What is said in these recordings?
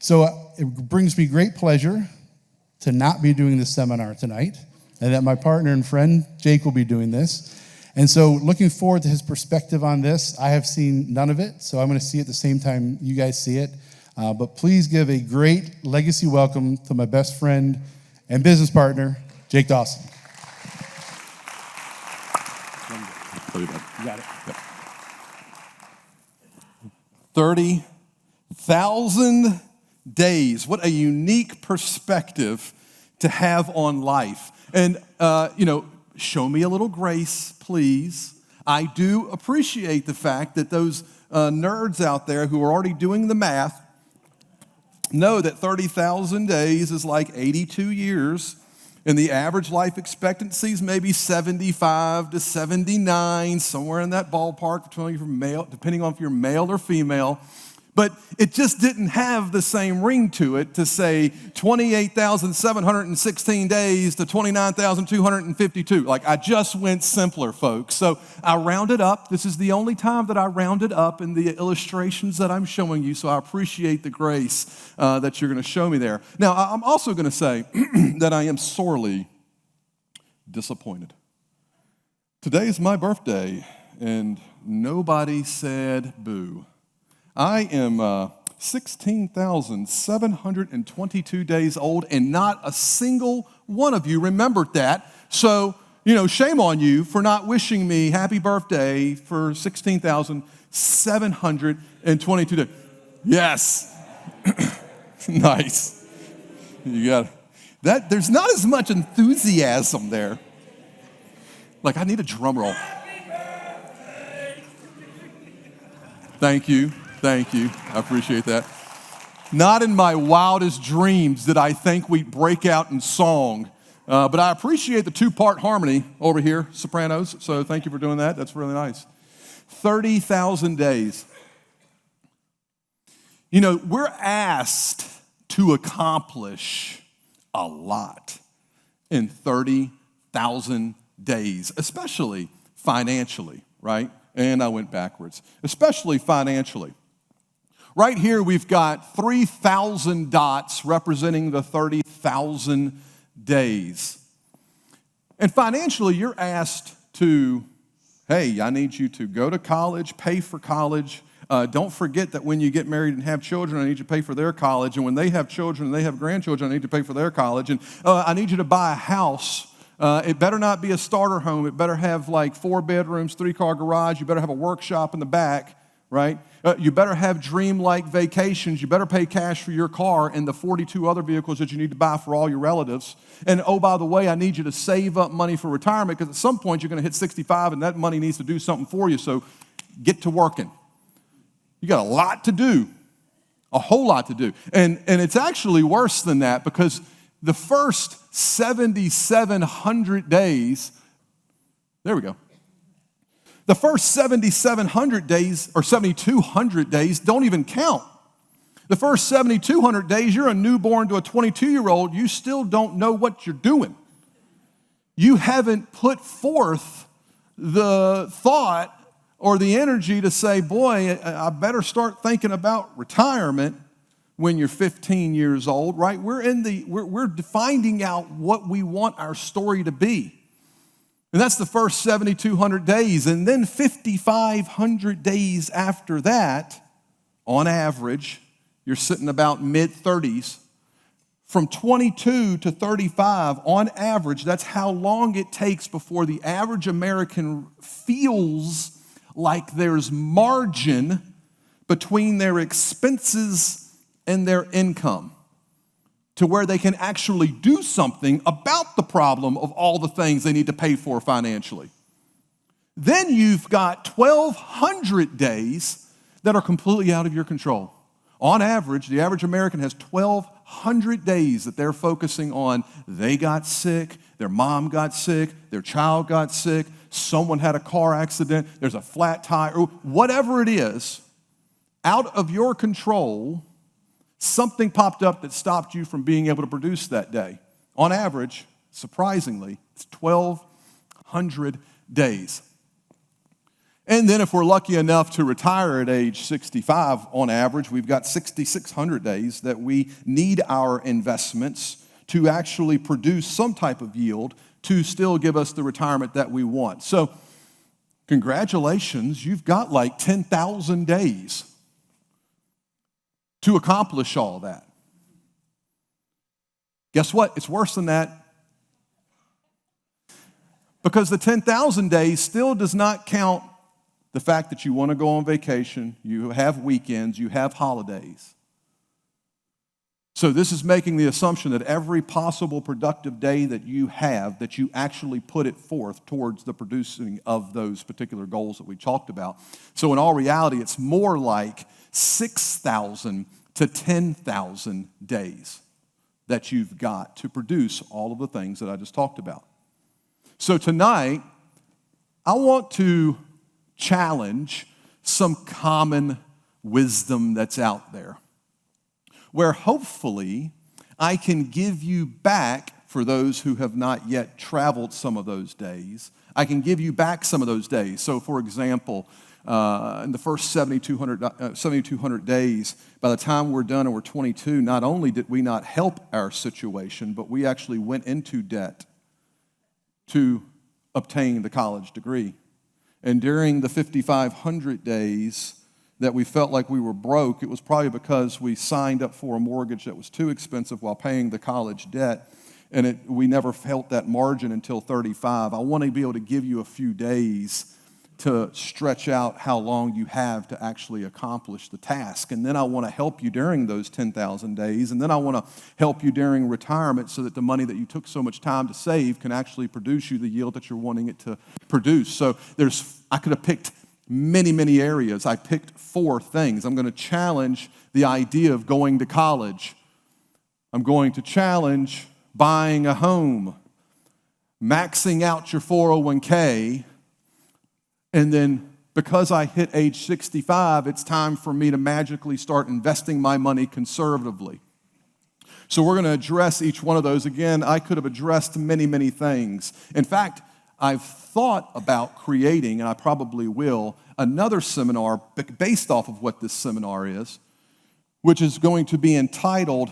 So it brings me great pleasure to not be doing this seminar tonight, and that my partner and friend, Jake, will be doing this. And so looking forward to his perspective on this. I have seen none of it, so I'm going to see it the same time you guys see it. But please give a great legacy welcome to my best friend and business partner, Jake Dawson. You got it. Yep. 30,000 days. What a unique perspective to have on life. And, show me a little grace, please. I do appreciate the fact that those nerds out there who are already doing the math know that 30,000 days is like 82 years, and the average life expectancy is maybe 75 to 79, somewhere in that ballpark, depending on if you're male or female. But it just didn't have the same ring to it to say 28,716 days to 29,252. Like, I just went simpler, folks. So I rounded up. This is the only time that I rounded up in the illustrations that I'm showing you, so I appreciate the grace that you're going to show me there. Now, I'm also going to say that I am sorely disappointed. Today is my birthday, and nobody said boo. I am 16,722 days old, and not a single one of you remembered that. So, shame on you for not wishing me happy birthday for 16,722 days. Yes. Nice. You got that. There's not as much enthusiasm there. Like, I need a drum roll. Thank you. Thank you. I appreciate that. Not in my wildest dreams did I think we'd break out in song, but I appreciate the two-part harmony over here, sopranos, so thank you for doing that. That's really nice. 30,000 days. We're asked to accomplish a lot in 30,000 days, especially financially, right? And I went backwards. Especially financially. Right here, we've got 3,000 dots representing the 30,000 days. And financially, you're asked to, hey, I need you to go to college, pay for college. Don't forget that when you get married and have children, I need you to pay for their college. And when they have children and they have grandchildren, I need you to pay for their college. And I need you to buy a house. It better not be a starter home. It better have like 4 bedrooms, 3-car garage. You better have a workshop in the back, right? You better have dream-like vacations. You better pay cash for your car and the 42 other vehicles that you need to buy for all your relatives. And oh, by the way, I need you to save up money for retirement, because at some point you're going to hit 65 and that money needs to do something for you, so get to working. You got a lot to do, a whole lot to do. And it's actually worse than that, because the first 7,700 days, there we go. The first 7,700 days or 7,200 days don't even count. The first 7,200 days, you're a newborn to a 22-year-old, you still don't know what you're doing. You haven't put forth the thought or the energy to say, boy, I better start thinking about retirement when you're 15 years old, right? We're finding out what we want our story to be. And that's the first 7,200 days. And then 5,500 days after that, on average, you're sitting about mid-30s. From 22 to 35, on average, that's how long it takes before the average American feels like there's margin between their expenses and their income, to where they can actually do something about the problem of all the things they need to pay for financially. Then you've got 1,200 days that are completely out of your control. On average, the average American has 1,200 days that they're focusing on. They got sick, their mom got sick, their child got sick, someone had a car accident, there's a flat tire, whatever it is, out of your control. Something popped up that stopped you from being able to produce that day. On average, surprisingly, it's 1,200 days. And then if we're lucky enough to retire at age 65, on average, we've got 6,600 days that we need our investments to actually produce some type of yield to still give us the retirement that we want. So congratulations, you've got like 10,000 days to accomplish all that. Guess what? It's worse than that. Because the 10,000 days still does not count the fact that you want to go on vacation, you have weekends, you have holidays. So this is making the assumption that every possible productive day that you have, that you actually put it forth towards the producing of those particular goals that we talked about. So in all reality, it's more like 6,000 to 10,000 days that you've got to produce all of the things that I just talked about. So tonight, I want to challenge some common wisdom that's out there, where hopefully I can give you back, for those who have not yet traveled some of those days, I can give you back some of those days. So for example, in the first 7,200 days, by the time we're done and we're 22, not only did we not help our situation, but we actually went into debt to obtain the college degree. And during the 5,500 days that we felt like we were broke, it was probably because we signed up for a mortgage that was too expensive while paying the college debt, and we never felt that margin until 35. I want to be able to give you a few days to stretch out how long you have to actually accomplish the task. And then I want to help you during those 10,000 days. And then I want to help you during retirement so that the money that you took so much time to save can actually produce you the yield that you're wanting it to produce. So I could have picked many, many areas. I picked 4 things. I'm going to challenge the idea of going to college. I'm going to challenge buying a home, maxing out your 401k, and then because I hit age 65, it's time for me to magically start investing my money conservatively. So we're going to address each one of those. Again, I could have addressed many, many things. In fact, I've thought about creating, and I probably will, another seminar based off of what this seminar is, which is going to be entitled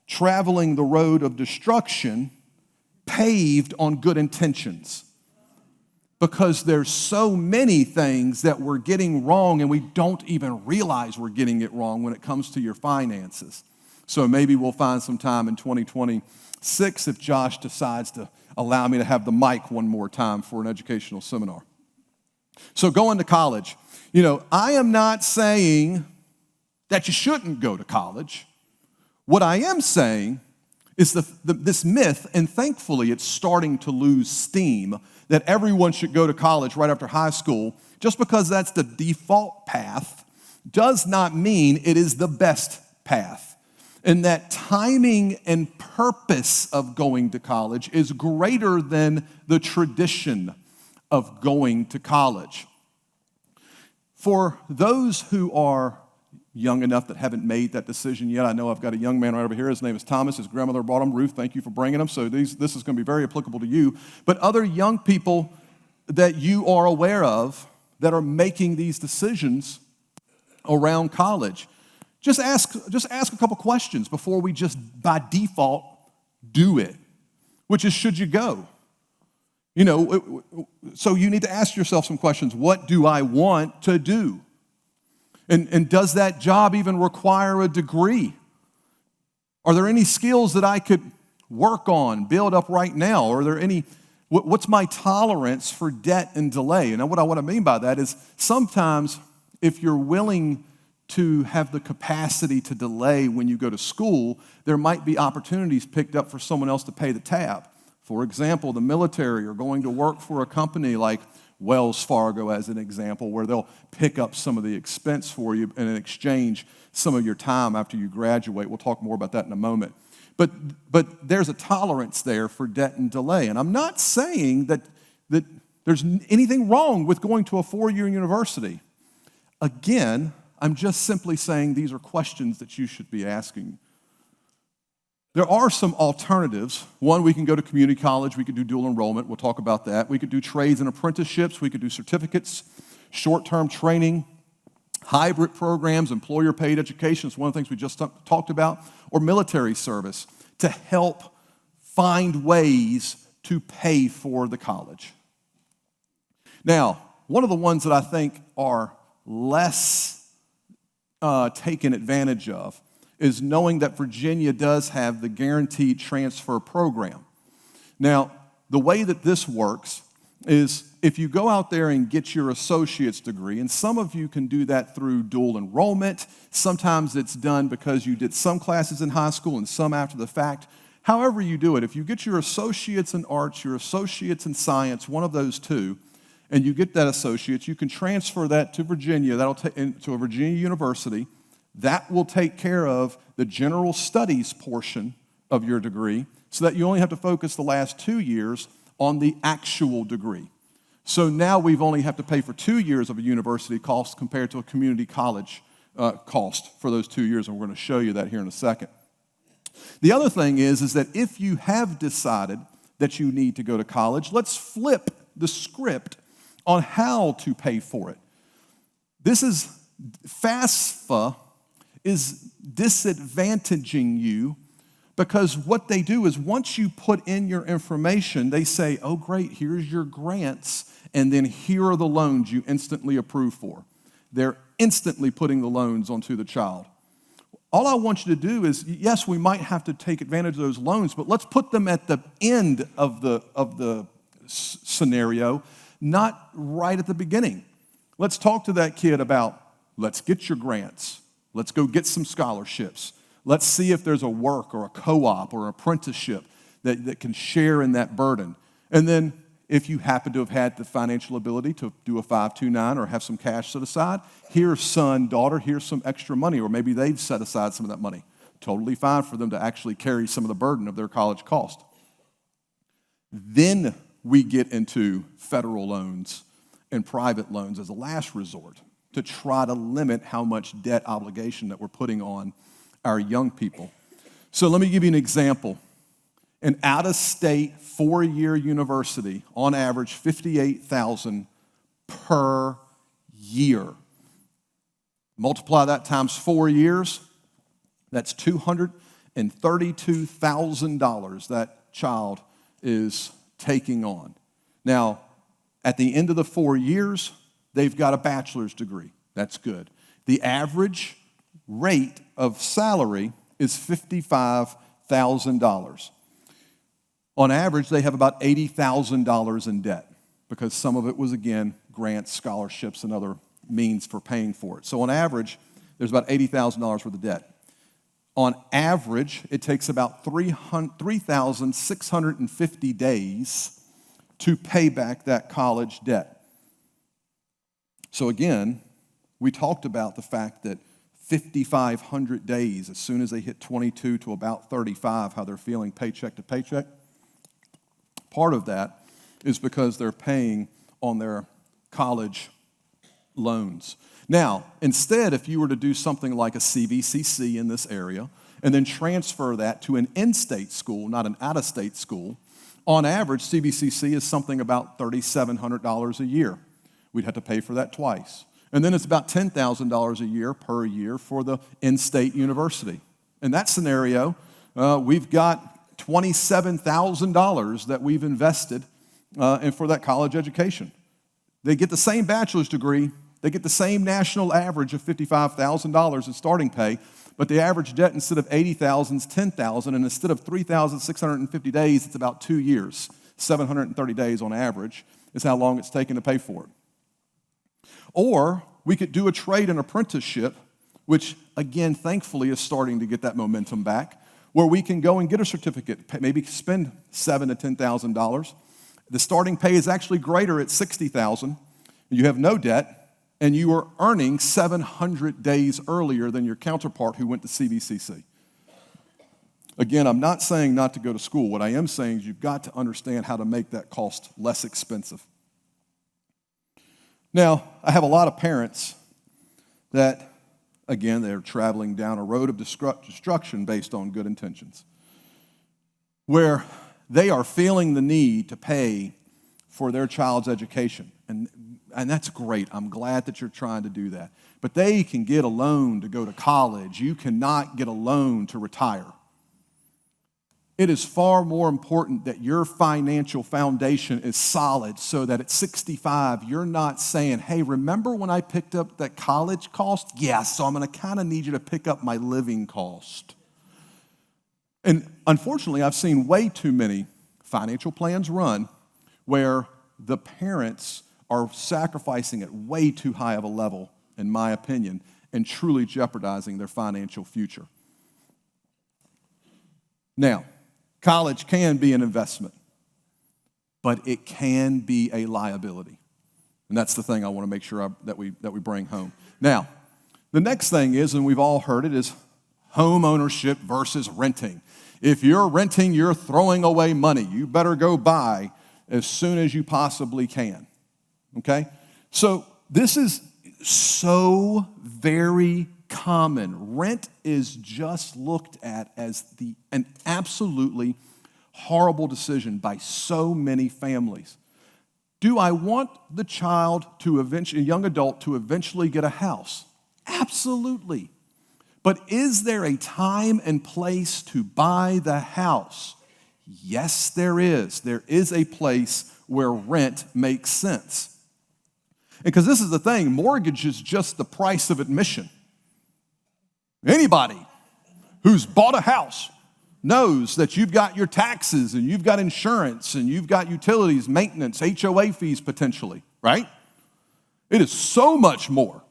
Traveling the Road of Destruction, Paved on Good Intentions. Because there's so many things that we're getting wrong and we don't even realize we're getting it wrong when it comes to your finances. So maybe we'll find some time in 2026 if Josh decides to allow me to have the mic one more time for an educational seminar. So going to college. I am not saying that you shouldn't go to college. What I am saying is this myth, and thankfully it's starting to lose steam, that everyone should go to college right after high school, just because that's the default path, does not mean it is the best path. And that timing and purpose of going to college is greater than the tradition of going to college. For those who are young enough that haven't made that decision yet, I know I've got a young man right over here. His name is Thomas. His grandmother brought him. Ruth, thank you for bringing him. So this is going to be very applicable to you. But other young people that you are aware of that are making these decisions around college, just ask a couple questions before we just by default do it, which is, should you go? So you need to ask yourself some questions. What do I want to do? And does that job even require a degree? Are there any skills that I could work on, build up right now? Are there what's my tolerance for debt and delay? And what I mean by that is sometimes if you're willing to have the capacity to delay when you go to school, there might be opportunities picked up for someone else to pay the tab. For example, the military or going to work for a company like Wells Fargo as an example, where they'll pick up some of the expense for you and in exchange some of your time after you graduate. We'll talk more about that in a moment. But there's a tolerance there for debt and delay. And I'm not saying that there's anything wrong with going to a 4-year university. Again, I'm just simply saying these are questions that you should be asking. There are some alternatives. One, we can go to community college. We could do dual enrollment. We'll talk about that. We could do trades and apprenticeships. We could do certificates. Short-term training, hybrid programs, employer-paid education is one of the things we just talked about, or military service to help find ways to pay for the college. Now, one of the ones that I think are less taken advantage of is knowing that Virginia does have the guaranteed transfer program. Now, the way that this works is if you go out there and get your associate's degree, and some of you can do that through dual enrollment. Sometimes it's done because you did some classes in high school and some after the fact. However you do it, if you get your associates in arts, your associates in science, one of those two, and you get that associate's, you can transfer that to Virginia, to a Virginia university. That will take care of the general studies portion of your degree so that you only have to focus the last 2 years on the actual degree. So now we've only have to pay for 2 years of a university cost compared to a community college cost for those 2 years, and we're going to show you that here in a second. The other thing is that if you have decided that you need to go to college, let's flip the script on how to pay for it. FAFSA is disadvantaging you because what they do is once you put in your information, they say, oh great, here's your grants, and then here are the loans you instantly approve for. They're instantly putting the loans onto the child. All I want you to do is, yes, we might have to take advantage of those loans, but let's put them at the end of the scenario, not right at the beginning. Let's talk to that kid about, let's get your grants. Let's go get some scholarships. Let's see if there's a work or a co-op or apprenticeship that can share in that burden. And then if you happen to have had the financial ability to do a 529 or have some cash set aside, here's son, daughter, here's some extra money, or maybe they've set aside some of that money. Totally fine for them to actually carry some of the burden of their college cost. Then we get into federal loans and private loans as a last resort to try to limit how much debt obligation that we're putting on our young people. So let me give you an example. An out-of-state 4-year university, on average, $58,000 per year. Multiply that times 4 years, that's $232,000 that child is taking on. Now, at the end of the 4 years, they've got a bachelor's degree. That's good. The average rate of salary is $55,000. On average, they have about $80,000 in debt because some of it was, again, grants, scholarships, and other means for paying for it. So on average, there's about $80,000 worth of debt. On average, it takes about 3,650 days to pay back that college debt. So again, we talked about the fact that 5,500 days, as soon as they hit 22 to about 35, how they're feeling paycheck to paycheck. Part of that is because they're paying on their college loans. Now, instead, if you were to do something like a CVCC in this area and then transfer that to an in-state school, not an out-of-state school, on average, CVCC is something about $3,700 a year. We'd have to pay for that twice. And then it's about $10,000 a year per year for the in-state university. In that scenario, we've got $27,000 that we've invested for that college education. They get the same bachelor's degree. They get the same national average of $55,000 in starting pay, but the average debt instead of $80,000 is $10,000, and instead of 3,650 days, it's about 2 years. 730 days on average is how long it's taken to pay for it. Or we could do a trade and apprenticeship, which, again, thankfully is starting to get that momentum back, where we can go and get a certificate, maybe spend $7,000 to $10,000. The starting pay is actually greater at $60,000. You have no debt, and you are earning 700 days earlier than your counterpart who went to CVCC. Again, I'm not saying not to go to school. What I am saying is you've got to understand how to make that cost less expensive. Now, I have a lot of parents that, again, they're traveling down a road of destruction based on good intentions, where they are feeling the need to pay for their child's education. And and that's great. I'm glad that you're trying to do that. But they can get a loan to go to college. You cannot get a loan to retire. It is far more important that your financial foundation is solid so that at 65, you're not saying, hey, remember when I picked up that college cost? Yeah, so I'm going to kind of need you to pick up my living cost. And unfortunately, I've seen way too many financial plans run where the parents are sacrificing at way too high of a level, in my opinion, and truly jeopardizing their financial future. Now, college can be an investment, but it can be a liability. And that's the thing I want to make sure that we bring home. Now, the next thing is, and we've all heard it, is home ownership versus renting. If you're renting, you're throwing away money. You better go buy as soon as you possibly can, okay? So this is so very common. Rent is just looked at as an absolutely horrible decision by so many families. Do I want the child to eventually, a young adult, to eventually get a house? Absolutely. But is there a time and place to buy the house? Yes, there is. There is a place where rent makes sense. Because this is the thing, mortgage is just the price of admission. Anybody who's bought a house knows that you've got your taxes and you've got insurance and you've got utilities, maintenance, HOA fees potentially, right? It is so much more.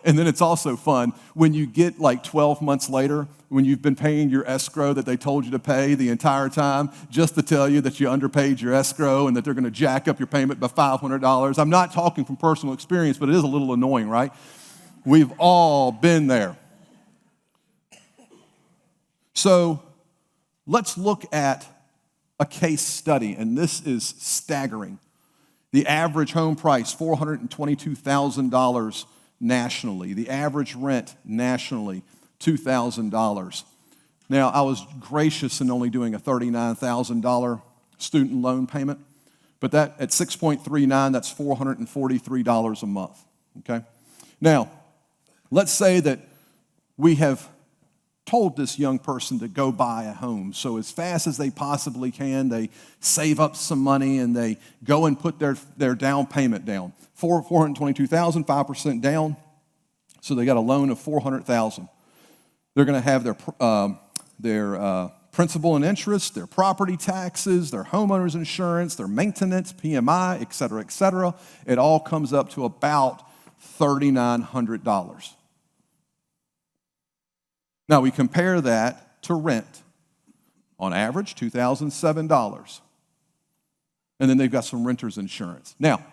And then it's also fun when you get like 12 months later, when you've been paying your escrow that they told you to pay the entire time, just to tell you that you underpaid your escrow and that they're going to jack up your payment by $500. I'm not talking from personal experience, but it is a little annoying, right? We've all been there. So let's look at a case study, and this is staggering. The average home price, $422,000 nationally. The average rent nationally, $2,000. Now, I was gracious in only doing a $39,000 student loan payment, but that at 6.39, that's $443 a month, okay? Now, let's say that we have told this young person to go buy a home. So as fast as they possibly can, they save up some money and they go and put their down payment down. $422,000, 5% down. So they got a loan of $400,000. They're going to have their principal and interest, their property taxes, their homeowner's insurance, their maintenance, PMI, et cetera, et cetera. It all comes up to about $3,900. Now, we compare that to rent. On average, $2,007. And then they've got some renter's insurance. Now,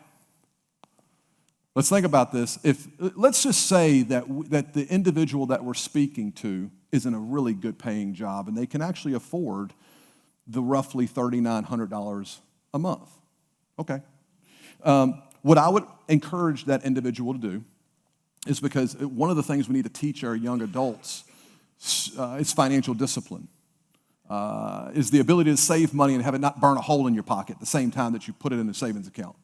let's think about this. Let's just say that the individual that we're speaking to is in a really good paying job and they can actually afford the roughly $3,900 a month. Okay. What I would encourage that individual to do is, because one of the things we need to teach our young adults is financial discipline, is the ability to save money and have it not burn a hole in your pocket at the same time that you put it in a savings account.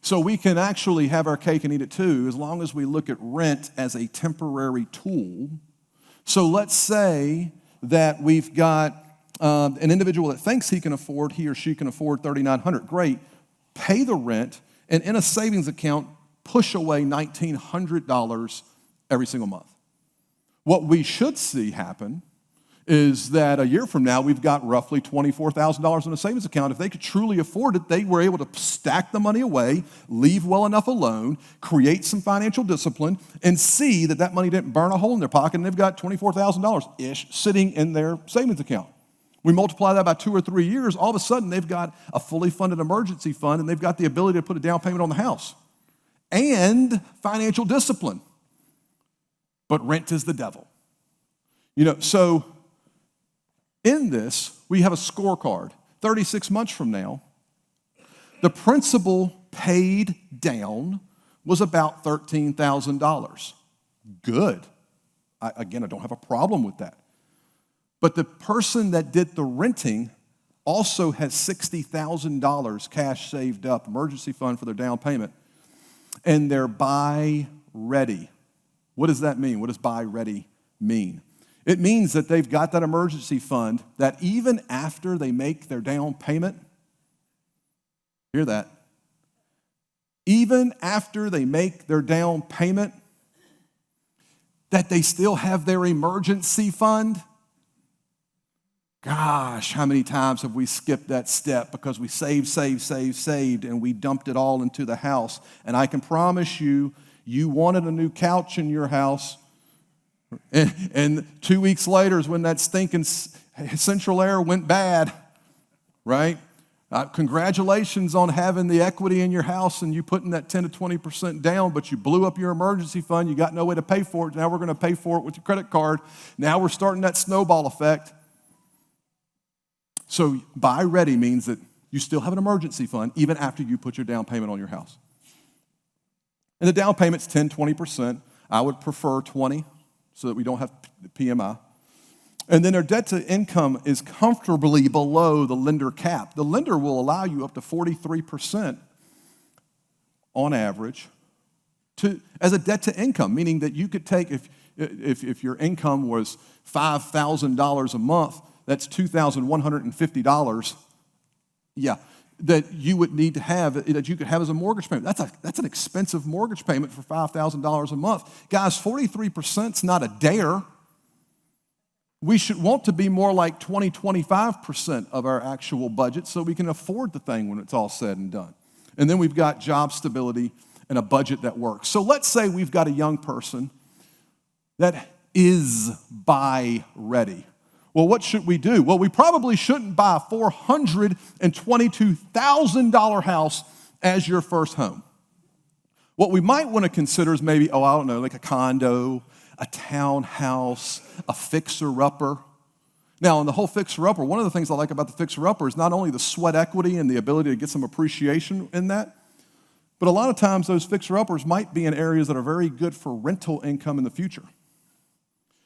So we can actually have our cake and eat it too, as long as we look at rent as a temporary tool. So let's say that we've got an individual that thinks he or she can afford $3,900. Great. Pay the rent, and in a savings account, push away $1,900 every single month. What we should see happen is that a year from now, we've got roughly $24,000 in a savings account. If they could truly afford it, they were able to stack the money away, leave well enough alone, create some financial discipline, and see that that money didn't burn a hole in their pocket, and they've got $24,000-ish sitting in their savings account. We multiply that by 2 or 3 years, all of a sudden they've got a fully funded emergency fund, and they've got the ability to put a down payment on the house and financial discipline. But rent is the devil. So in this, we have a scorecard. 36 months from now, the principal paid down was about $13,000. Good. I don't have a problem with that. But the person that did the renting also has $60,000 cash saved up, emergency fund for their down payment, and they're buy ready. What does that mean? What does buy ready mean? It means that they've got that emergency fund that even after they make their down payment, hear that, even after they make their down payment, that they still have their emergency fund. Gosh, how many times have we skipped that step because we saved, and we dumped it all into the house? And I can promise you, you wanted a new couch in your house, and 2 weeks later is when that stinking central air went bad, right? Congratulations on having the equity in your house and you putting that 10 to 20% down, but you blew up your emergency fund. You got no way to pay for it. Now we're going to pay for it with your credit card. Now we're starting that snowball effect. So buy ready means that you still have an emergency fund even after you put your down payment on your house. And the down payment's 10, 20%. I would prefer 20 so that we don't have PMI. And then their debt to income is comfortably below the lender cap. The lender will allow you up to 43% on average as a debt to income, meaning that you could take, if your income was $5,000 a month, that's $2,150, that you would need to have, that you could have as a mortgage payment. That's an expensive mortgage payment for $5,000 a month. Guys, 43% is not a dare. We should want to be more like 20, 25% of our actual budget so we can afford the thing when it's all said and done. And then we've got job stability and a budget that works. So let's say we've got a young person that is buy ready. Well, what should we do? Well, we probably shouldn't buy a $422,000 house as your first home. What we might want to consider is maybe, like a condo, a townhouse, a fixer-upper. Now, in the whole fixer-upper, one of the things I like about the fixer-upper is not only the sweat equity and the ability to get some appreciation in that, but a lot of times those fixer-uppers might be in areas that are very good for rental income in the future.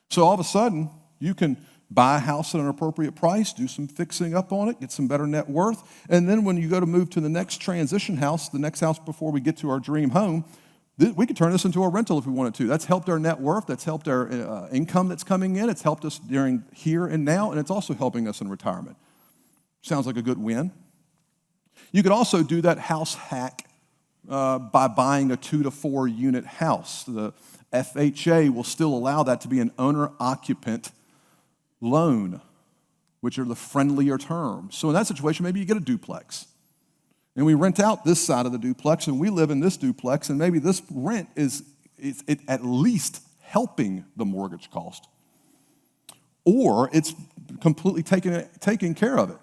So all of a sudden, you can buy a house at an appropriate price, do some fixing up on it, get some better net worth, and then when you go to move to the next transition house, the next house before we get to our dream home, we could turn this into a rental if we wanted to. That's helped our net worth. That's helped our income that's coming in. It's helped us during here and now, and it's also helping us in retirement. Sounds like a good win. You could also do that house hack by buying a 2 to 4 unit house. The FHA will still allow that to be an owner-occupant loan, which are the friendlier terms. So in that situation, maybe you get a duplex. And we rent out this side of the duplex, and we live in this duplex, and maybe this rent is at least helping the mortgage cost. Or it's completely taking care of it.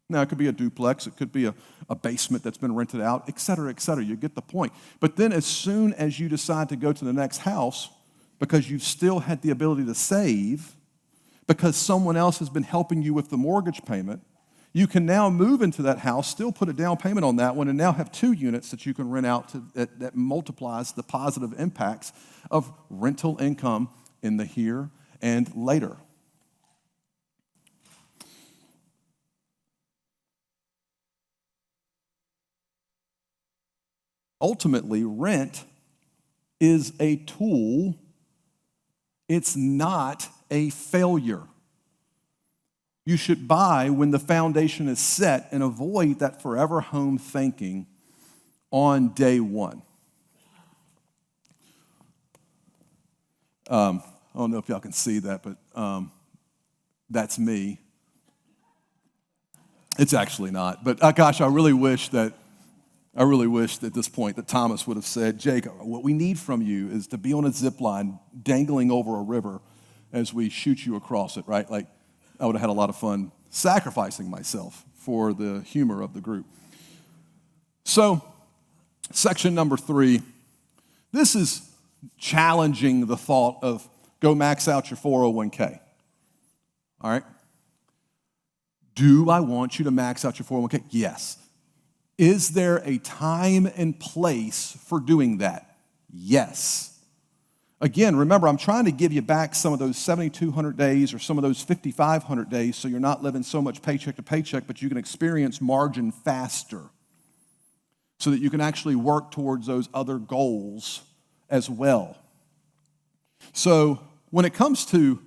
Now, it could be a duplex, it could be a basement that's been rented out, et cetera, et cetera. You get the point. But then as soon as you decide to go to the next house, because you've still had the ability to save, because someone else has been helping you with the mortgage payment, you can now move into that house, still put a down payment on that one, and now have 2 units that you can rent out that multiplies the positive impacts of rental income in the here and later. Ultimately, rent is a tool. It's not a failure. You should buy when the foundation is set and avoid that forever home thinking on day one. I don't know if y'all can see that, but that's me. It's actually not. But gosh, I really wish at this point that Thomas would have said, Jake, what we need from you is to be on a zip line dangling over a river as we shoot you across it, right? Like, I would have had a lot of fun sacrificing myself for the humor of the group. So, section number 3, this is challenging the thought of go max out your 401k. All right? Do I want you to max out your 401k? Yes. Is there a time and place for doing that? Yes. Again, remember, I'm trying to give you back some of those 7,200 days or some of those 5,500 days so you're not living so much paycheck to paycheck, but you can experience margin faster so that you can actually work towards those other goals as well. So when it comes to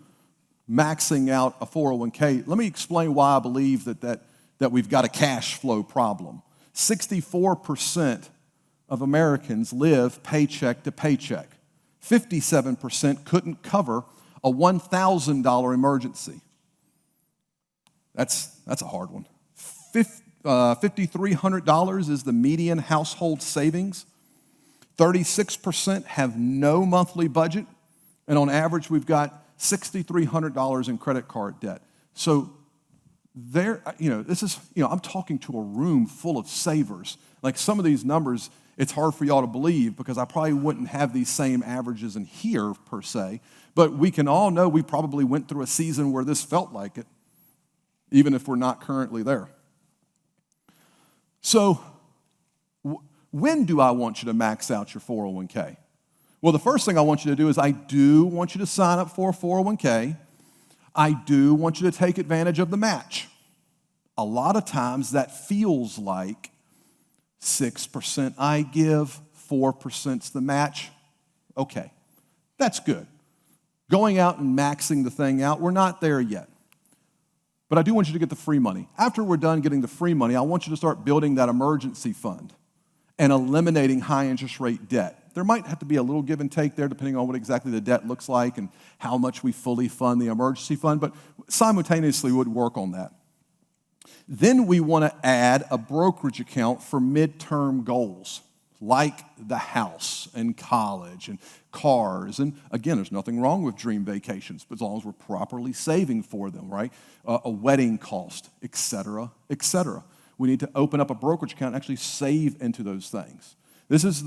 maxing out a 401k, let me explain why I believe that we've got a cash flow problem. 64% of Americans live paycheck to paycheck. 57% couldn't cover a $1,000 emergency. That's a hard one. $5,300 is the median household savings. 36% have no monthly budget, and on average, we've got $6,300 in credit card debt. So I'm talking to a room full of savers. Like some of these numbers, it's hard for y'all to believe because I probably wouldn't have these same averages in here per se, but we can all know we probably went through a season where this felt like it, even if we're not currently there. So when do I want you to max out your 401k? Well, the first thing I want you to do is I do want you to sign up for a 401k. I do want you to take advantage of the match. A lot of times that feels like 6% I give, 4%'s the match. Okay, that's good. Going out and maxing the thing out, we're not there yet. But I do want you to get the free money. After we're done getting the free money, I want you to start building that emergency fund and eliminating high interest rate debt. There might have to be a little give and take there depending on what exactly the debt looks like and how much we fully fund the emergency fund, but simultaneously would work on that. Then we want to add a brokerage account for midterm goals, like the house and college and cars. And again, there's nothing wrong with dream vacations, but as long as we're properly saving for them, right? A wedding cost, et cetera, et cetera. We need to open up a brokerage account and actually save into those things. This is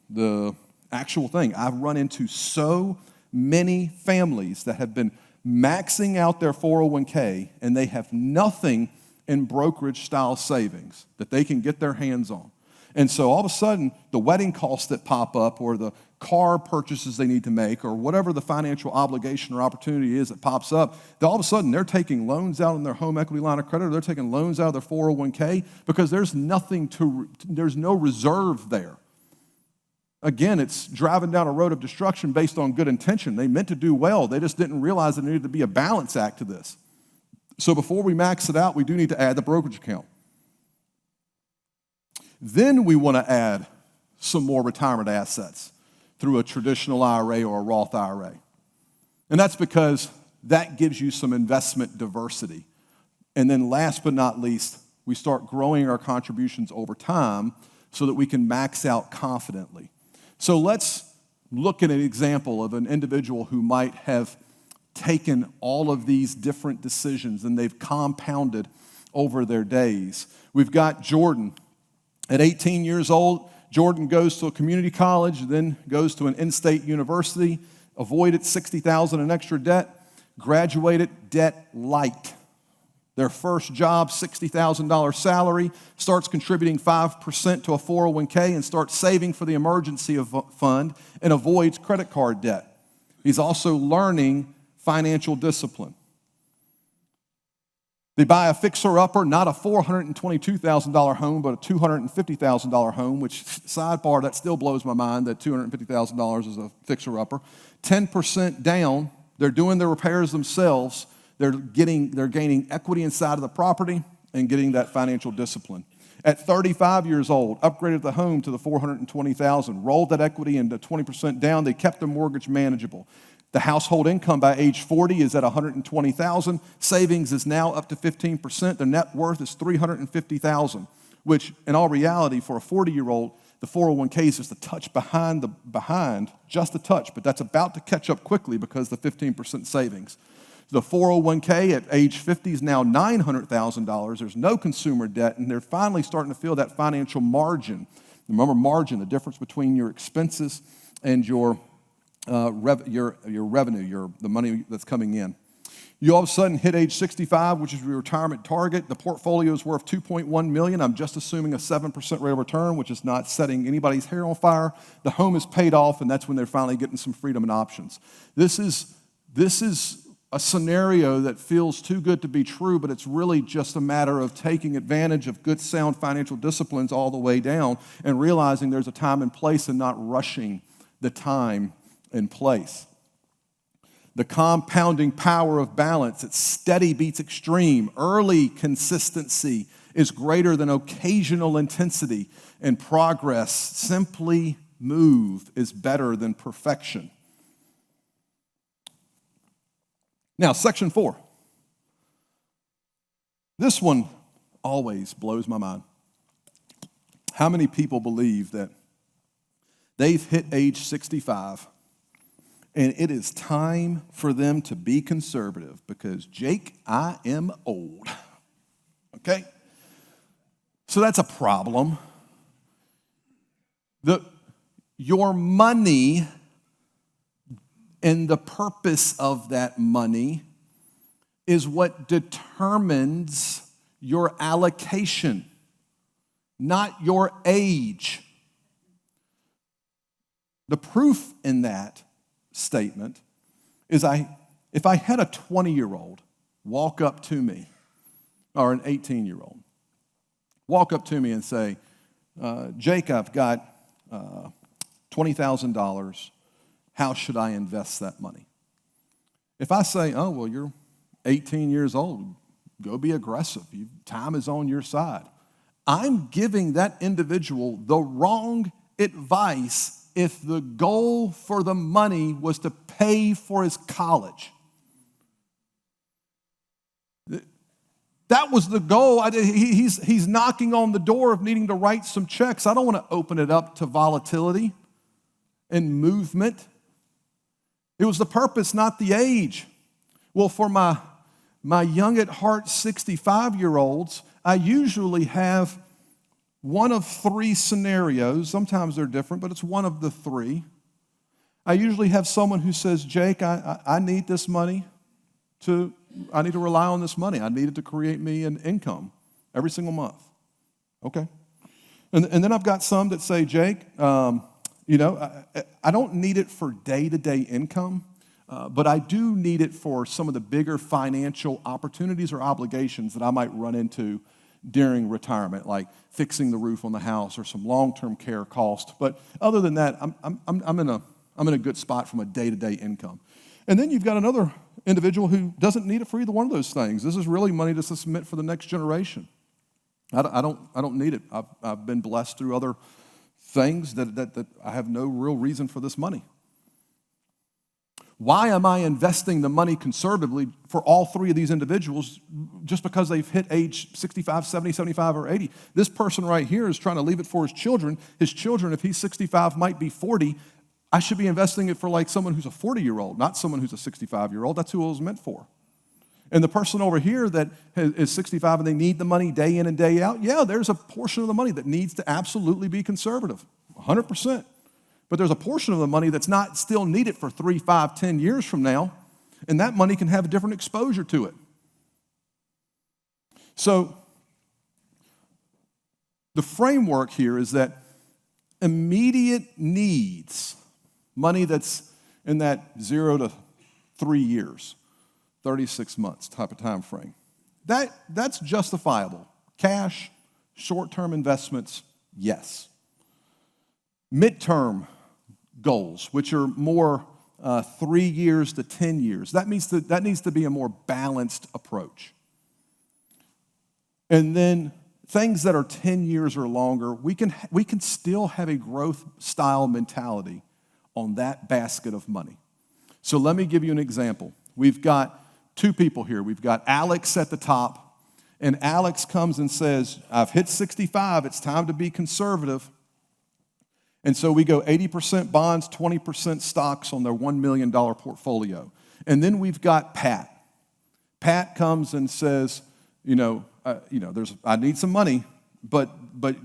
the actual thing. I've run into so many families that have been maxing out their 401k and they have nothing in brokerage style savings that they can get their hands on. And so all of a sudden, the wedding costs that pop up or the car purchases they need to make or whatever the financial obligation or opportunity is that pops up, all of a sudden they're taking loans out in their home equity line of credit or they're taking loans out of their 401k because there's no reserve there. Again, it's driving down a road of destruction based on good intention. They meant to do well. They just didn't realize there needed to be a balance act to this. So before we max it out, we do need to add the brokerage account. Then we want to add some more retirement assets through a traditional IRA or a Roth IRA. And that's because that gives you some investment diversity. And then last but not least, we start growing our contributions over time so that we can max out confidently. So let's look at an example of an individual who might have taken all of these different decisions and they've compounded over their days. We've got Jordan. At 18 years old, Jordan goes to a community college, then goes to an in-state university, avoided $60,000 in extra debt, graduated debt light. Their first job, $60,000 salary, starts contributing 5% to a 401k and starts saving for the emergency fund and avoids credit card debt. He's also learning financial discipline. They buy a fixer-upper, not a $422,000 home, but a $250,000 home, which, sidebar, that still blows my mind that $250,000 is a fixer-upper. 10% down, they're doing the repairs themselves. They're gaining equity inside of the property and getting that financial discipline. At 35 years old, upgraded the home to the $420,000, rolled that equity into 20% down. They kept the mortgage manageable. The household income by age 40 is at $120,000. Savings is now up to 15%. Their net worth is $350,000, which in all reality for a 40-year-old, the 401k is just a touch behind, just a touch, but that's about to catch up quickly because the 15% savings. The 401k at age 50 is now $900,000. There's no consumer debt, and they're finally starting to feel that financial margin. Remember margin, the difference between your expenses and your revenue, the money that's coming in. You all of a sudden hit age 65, which is your retirement target. The portfolio is worth $2.1 million. I'm just assuming a 7% rate of return, which is not setting anybody's hair on fire. The home is paid off, and that's when they're finally getting some freedom and options. This is a scenario that feels too good to be true, but it's really just a matter of taking advantage of good, sound financial disciplines all the way down and realizing there's a time and place and not rushing the time and place. The compounding power of balance, it's steady beats extreme. Early consistency is greater than occasional intensity, and progress, simply move, is better than perfection. Now, section 4. This one always blows my mind. How many people believe that they've hit age 65 and it is time for them to be conservative because, Jake, I am old. Okay? So that's a problem. Your money and the purpose of that money is what determines your allocation, not your age. The proof in that statement is if I had a 20-year-old walk up to me, or an 18-year-old, walk up to me and say, Jake, I've got $20,000. How should I invest that money? If I say, oh, well, you're 18 years old, go be aggressive. Time is on your side. I'm giving that individual the wrong advice if the goal for the money was to pay for his college. That was the goal. He's knocking on the door of needing to write some checks. I don't want to open it up to volatility and movement. It was the purpose, not the age. Well, for my young at heart 65-year-olds, I usually have one of 3 scenarios. Sometimes they're different, but it's one of the 3. I usually have someone who says, Jake, I need this money I need to rely on this money. I need it to create me an income every single month. Okay. And then I've got some that say, Jake, I don't need it for day-to-day income, but I do need it for some of the bigger financial opportunities or obligations that I might run into during retirement, like fixing the roof on the house or some long-term care cost. But other than that, I'm in a good spot from a day-to-day income. And then you've got another individual who doesn't need it for either one of those things. This is really money that's meant for the next generation. I don't need it. I've been blessed through other things that I have no real reason for this money. Why am I investing the money conservatively for all 3 of these individuals just because they've hit age 65, 70, 75, or 80? This person right here is trying to leave it for his children. His children, if he's 65, might be 40. I should be investing it for like someone who's a 40-year-old, not someone who's a 65-year-old. That's who it was meant for. And the person over here that is 65 and they need the money day in and day out, yeah, there's a portion of the money that needs to absolutely be conservative, 100%. But there's a portion of the money that's not still needed for 3, 5, 10 years from now, and that money can have a different exposure to it. So the framework here is that immediate needs, money that's in that 0 to 3 years, 36 months type of time frame, that's justifiable. Cash, short-term investments, yes. Midterm goals, which are more 3 years to 10 years, that needs to be a more balanced approach. And then things that are 10 years or longer, we can still have a growth style mentality on that basket of money. So let me give you an example. We've got 2 people here. We've got Alex at the top, and Alex comes and says, I've hit 65, it's time to be conservative. And so we go 80% bonds, 20% stocks on their $1 million portfolio. And then we've got Pat. Pat comes and says, I need some money, but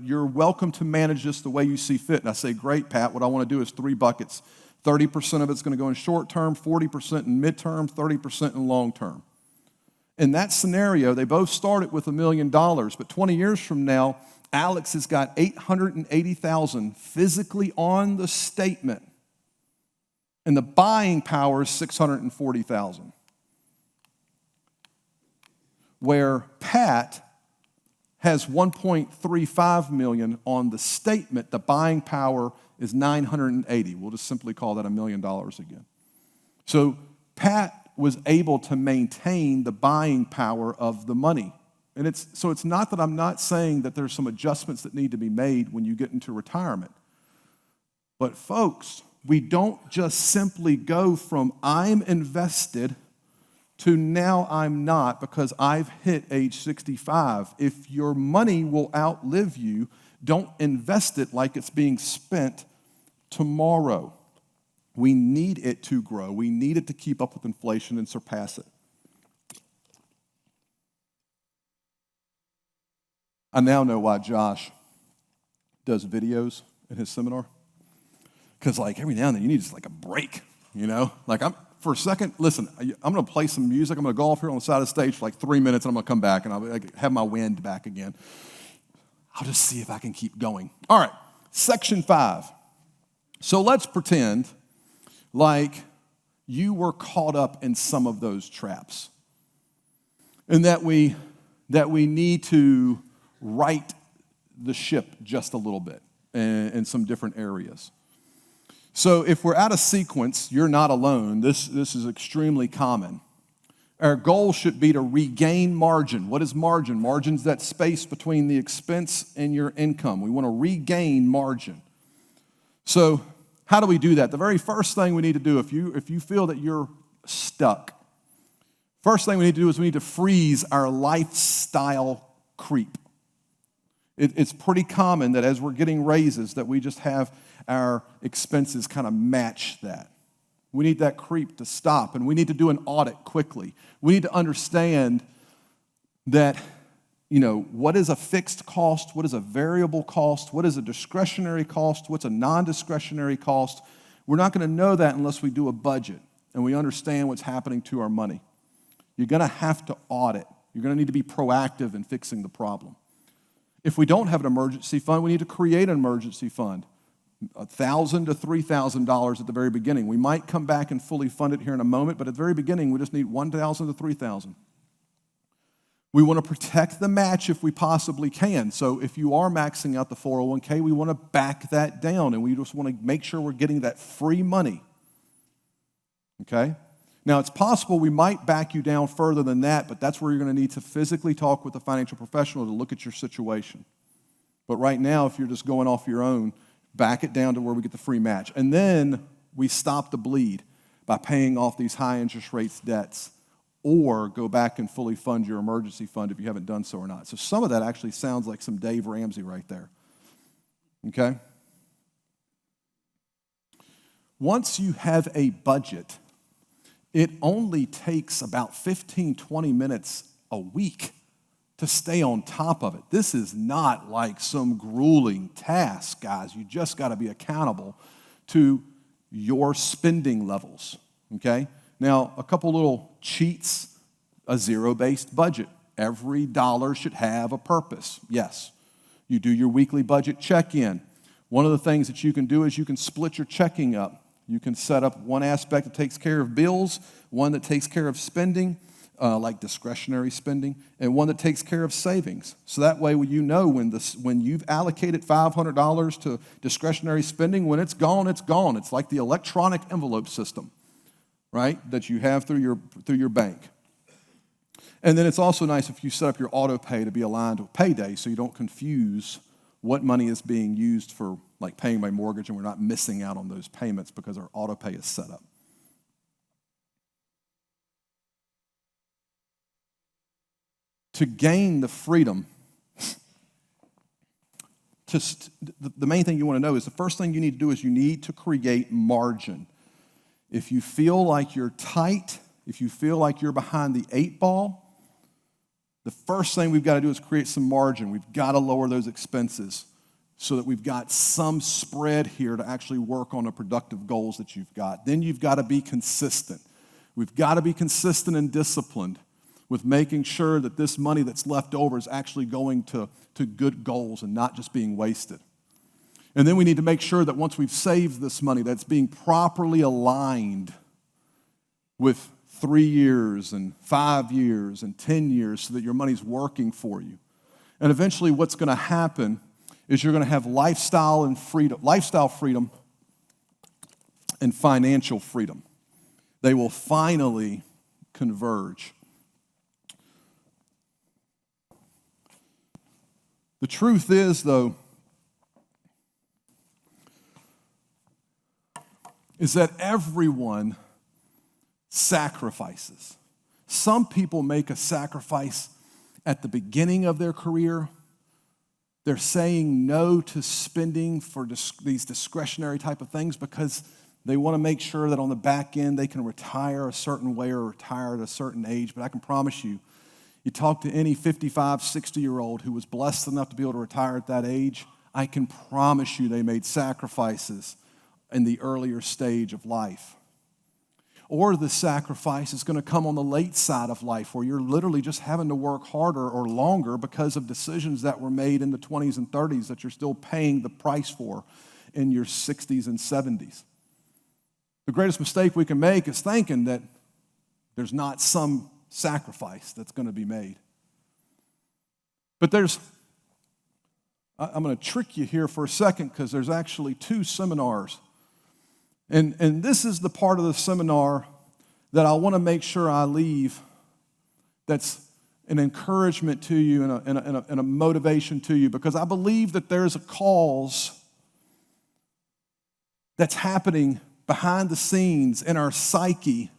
you're welcome to manage this the way you see fit. And I say, great, Pat, what I want to do is 3 buckets. 30% of it's going to go in short term, 40% in midterm, 30% in long term. In that scenario, they both started with $1 million, but 20 years from now, Alex has got $880,000 physically on the statement, and the buying power is $640,000. Where Pat has $1.35 million on the statement, the buying power is $980,000. We'll just simply call that $1 million again. So Pat was able to maintain the buying power of the money. And it's not that I'm not saying that there's some adjustments that need to be made when you get into retirement. But folks, we don't just simply go from I'm invested to now I'm not because I've hit age 65. If your money will outlive you, don't invest it like it's being spent tomorrow. We need it to grow. We need it to keep up with inflation and surpass it. I now know why Josh does videos in his seminar. Because like every now and then you need just like a break, you know? Like for a second, listen, I'm going to play some music. I'm going to go off here on the side of the stage for like 3 minutes and I'm going to come back and I'll have my wind back again. I'll just see if I can keep going. All right, section 5. So let's pretend like you were caught up in some of those traps and that we need to right the ship just a little bit in some different areas. So if we're out of sequence, you're not alone. This is extremely common. Our goal should be to regain margin. What is margin? Margin's that space between the expense and your income. We want to regain margin. So how do we do that? The very first thing we need to do, if you feel that you're stuck, first thing we need to do is we need to freeze our lifestyle creep. It's pretty common that as we're getting raises that we just have our expenses kind of match that. We need that creep to stop, and we need to do an audit quickly. We need to understand that, what is a fixed cost, what is a variable cost, what is a discretionary cost, what's a non-discretionary cost. We're not going to know that unless we do a budget and we understand what's happening to our money. You're going to have to audit. You're going to need to be proactive in fixing the problem. If we don't have an emergency fund, we need to create an emergency fund. $1,000 to $3,000 at the very beginning. We might come back and fully fund it here in a moment, but at the very beginning, we just need $1,000 to $3,000. We want to protect the match if we possibly can. So if you are maxing out the 401k, we want to back that down, and we just want to make sure we're getting that free money. Okay? Now, it's possible we might back you down further than that, but that's where you're going to need to physically talk with a financial professional to look at your situation. But right now, if you're just going off your own, back it down to where we get the free match. And then we stop the bleed by paying off these high interest rates debts, or go back and fully fund your emergency fund if you haven't done so or not. So some of that actually sounds like some Dave Ramsey right there. Okay? Once you have a budget, it only takes about 15, 20 minutes a week to stay on top of it. This is not like some grueling task, guys. You just got to be accountable to your spending levels, okay? Now, a couple little cheats, a zero-based budget. Every dollar should have a purpose, yes. You do your weekly budget check-in. One of the things that you can do is you can split your checking up. You can set up one aspect that takes care of bills, one that takes care of spending, like discretionary spending, and one that takes care of savings. So that way you know when you've allocated $500 to discretionary spending, when it's gone, it's gone. It's like the electronic envelope system, right, that you have through your bank. And then it's also nice if you set up your auto pay to be aligned with payday so you don't confuse what money is being used for, like paying my mortgage, and we're not missing out on those payments because our auto pay is set up. To gain the freedom, the main thing you want to know is the first thing you need to do is you need to create margin. If you feel like you're tight, if you feel like you're behind the 8 ball, the first thing we've got to do is create some margin. We've got to lower those expenses so that we've got some spread here to actually work on the productive goals that you've got. Then you've got to be consistent. We've got to be consistent and disciplined with making sure that this money that's left over is actually going to good goals and not just being wasted. And then we need to make sure that once we've saved this money, that's being properly aligned with 3 years and 5 years and 10 years so that your money's working for you. And eventually what's going to happen is you're going to have lifestyle freedom and financial freedom. They will finally converge. The truth is, though, is that everyone sacrifices. Some people make a sacrifice at the beginning of their career. They're saying no to spending for these discretionary type of things because they want to make sure that on the back end they can retire a certain way or retire at a certain age. But I can promise you, you talk to any 55, 60-year-old who was blessed enough to be able to retire at that age, I can promise you they made sacrifices in the earlier stage of life. Or the sacrifice is going to come on the late side of life where you're literally just having to work harder or longer because of decisions that were made in the 20s and 30s that you're still paying the price for in your 60s and 70s. The greatest mistake we can make is thinking that there's not some sacrifice that's going to be made. But I'm going to trick you here for a second because there's actually 2 seminars. And this is the part of the seminar that I want to make sure I leave that's an encouragement to you and a motivation to you, because I believe that there's a cause that's happening behind the scenes in our psyche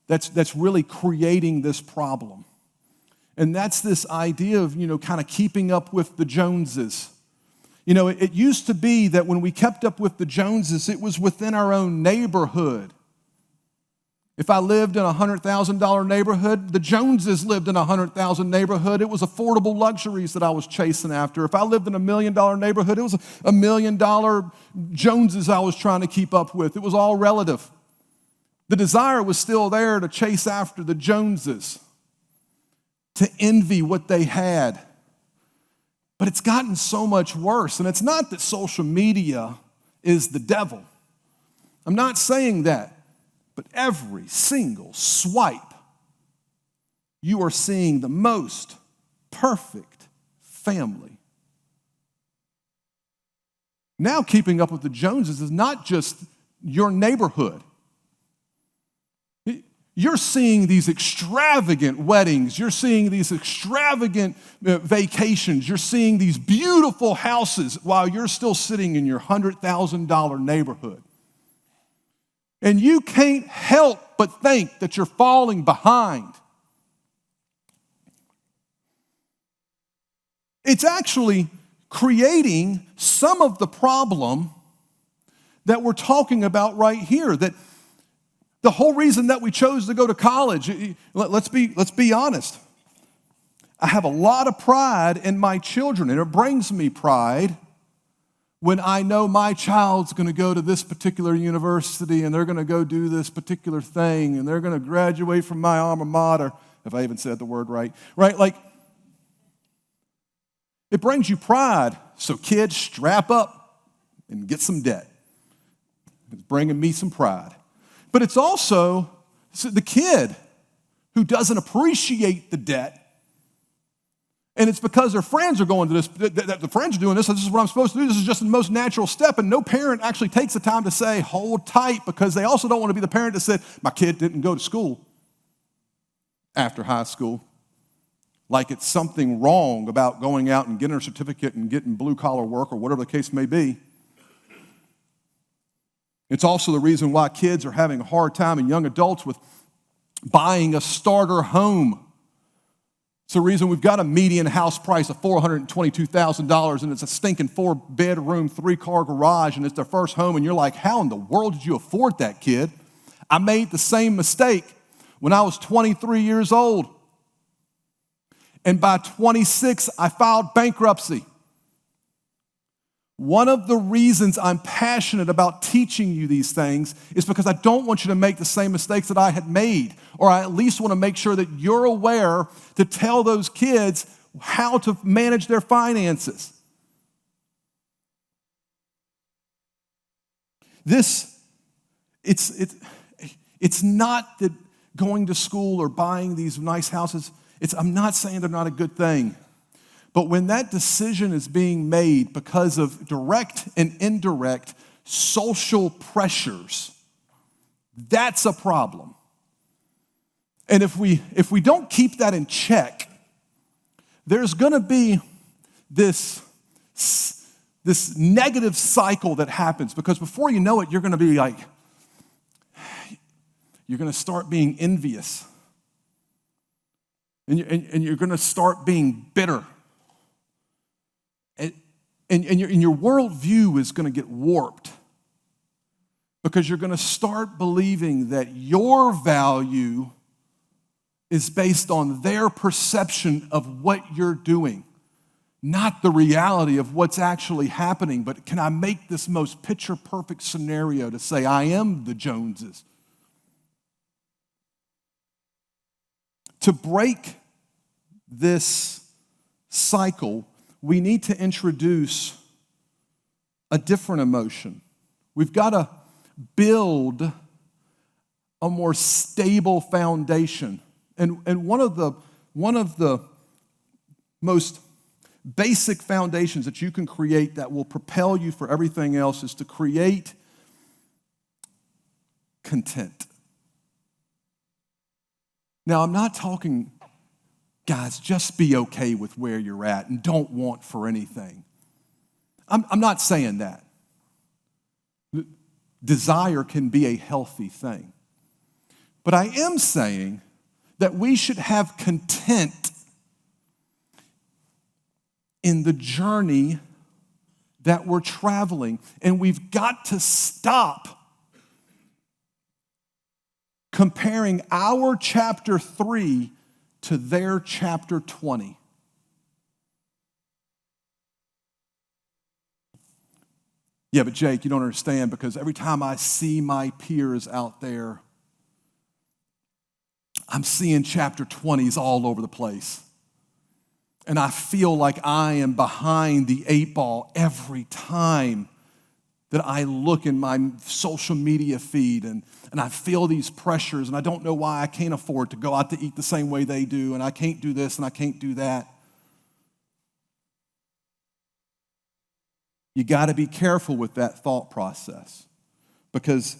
that's really creating this problem. And that's this idea of, kind of keeping up with the Joneses. It used to be that when we kept up with the Joneses, it was within our own neighborhood. If I lived in a $100,000 neighborhood, the Joneses lived in a $100,000 neighborhood. It was affordable luxuries that I was chasing after. If I lived in $1 million neighborhood, it was $1 million Joneses I was trying to keep up with. It was all relative. The desire was still there to chase after the Joneses, to envy what they had. But it's gotten so much worse. And it's not that social media is the devil. I'm not saying that. But every single swipe, you are seeing the most perfect family. Now, keeping up with the Joneses is not just your neighborhood. You're seeing these extravagant weddings. You're seeing these extravagant vacations. You're seeing these beautiful houses while you're still sitting in your $100,000 neighborhood. And you can't help but think that you're falling behind. It's actually creating some of the problem that we're talking about right here. That the whole reason that we chose to go to college, let's be honest. I have a lot of pride in my children, and it brings me pride when I know my child's going to go to this particular university and they're going to go do this particular thing and they're going to graduate from my alma mater, if I even said the word right? Like, it brings you pride. So kids, strap up and get some debt. It's bringing me some pride. But it's also the kid who doesn't appreciate the debt. And it's because their friends are going to this, that the friends are doing this, so this is what I'm supposed to do. This is just the most natural step. And no parent actually takes the time to say, hold tight, because they also don't want to be the parent that said, my kid didn't go to school after high school. Like it's something wrong about going out and getting a certificate and getting blue-collar work or whatever the case may be. It's also the reason why kids are having a hard time, and young adults, with buying a starter home. It's the reason we've got a median house price of $422,000, and it's a stinking 4-bedroom, 3-car garage, and it's their first home, and you're like, how in the world did you afford that, kid? I made the same mistake when I was 23 years old. And by 26, I filed bankruptcy. One of the reasons I'm passionate about teaching you these things is because I don't want you to make the same mistakes that I had made, or I at least want to make sure that you're aware to tell those kids how to manage their finances. It's not that going to school or buying these nice houses, I'm not saying they're not a good thing. But when that decision is being made because of direct and indirect social pressures, that's a problem. And if we don't keep that in check, there's going to be this negative cycle that happens, because before you know it, you're going to be like, you're going to start being envious. And you're going to start being bitter. And your worldview is going to get warped, because you're going to start believing that your value is based on their perception of what you're doing, not the reality of what's actually happening. But can I make this most picture-perfect scenario to say I am the Joneses? To break this cycle, we need to introduce a different emotion. We've got to build a more stable foundation. And one of the most basic foundations that you can create that will propel you for everything else is to create content. Now, I'm not talking, guys, just be okay with where you're at and don't want for anything. I'm not saying that. Desire can be a healthy thing. But I am saying that we should have content in the journey that we're traveling. And we've got to stop comparing our chapter 3 to their chapter 20. Yeah, but Jake, you don't understand, because every time I see my peers out there, I'm seeing chapter 20s all over the place. And I feel like I am behind the 8 ball every time that I look in my social media feed, and I feel these pressures, and I don't know why I can't afford to go out to eat the same way they do, and I can't do this and I can't do that. You got to be careful with that thought process, because